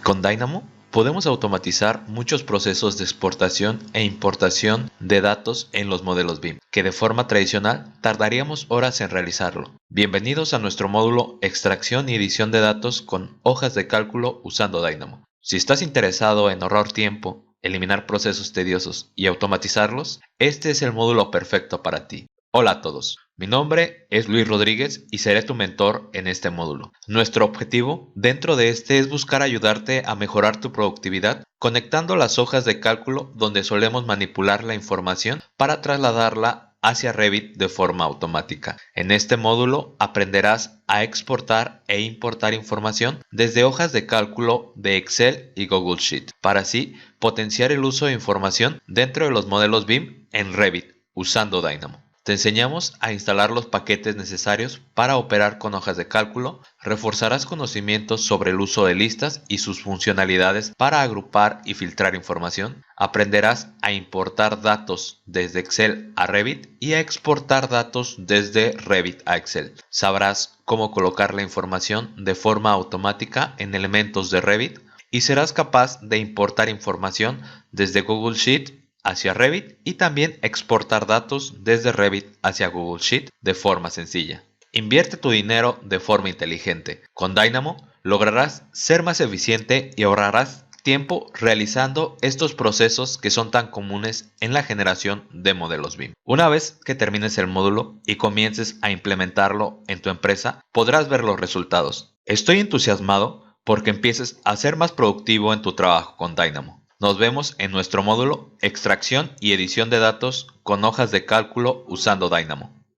Con Dynamo podemos automatizar muchos procesos de exportación e importación de datos en los modelos BIM, que de forma tradicional tardaríamos horas en realizarlo. Bienvenidos a nuestro módulo Extracción y edición de datos con hojas de cálculo usando Dynamo. Si estás interesado en ahorrar tiempo, eliminar procesos tediosos y automatizarlos, este es el módulo perfecto para ti. Hola a todos, mi nombre es Luis Rodríguez y seré tu mentor en este módulo. Nuestro objetivo dentro de este es buscar ayudarte a mejorar tu productividad conectando las hojas de cálculo donde solemos manipular la información para trasladarla hacia Revit de forma automática. En este módulo aprenderás a exportar e importar información desde hojas de cálculo de Excel y Google Sheet, para así potenciar el uso de información dentro de los modelos BIM en Revit usando Dynamo. Te enseñamos a instalar los paquetes necesarios para operar con hojas de cálculo, reforzarás conocimientos sobre el uso de listas y sus funcionalidades para agrupar y filtrar información, aprenderás a importar datos desde Excel a Revit y a exportar datos desde Revit a Excel. Sabrás cómo colocar la información de forma automática en elementos de Revit y serás capaz de importar información desde Google Sheet hacia Revit y también exportar datos desde Revit hacia Google Sheet de forma sencilla. Invierte tu dinero de forma inteligente. Con Dynamo lograrás ser más eficiente y ahorrarás tiempo realizando estos procesos que son tan comunes en la generación de modelos BIM. Una vez que termines el módulo y comiences a implementarlo en tu empresa, podrás ver los resultados. Estoy entusiasmado porque empieces a ser más productivo en tu trabajo con Dynamo. Nos vemos en nuestro módulo Extracción y edición de datos con hojas de cálculo usando Dynamo.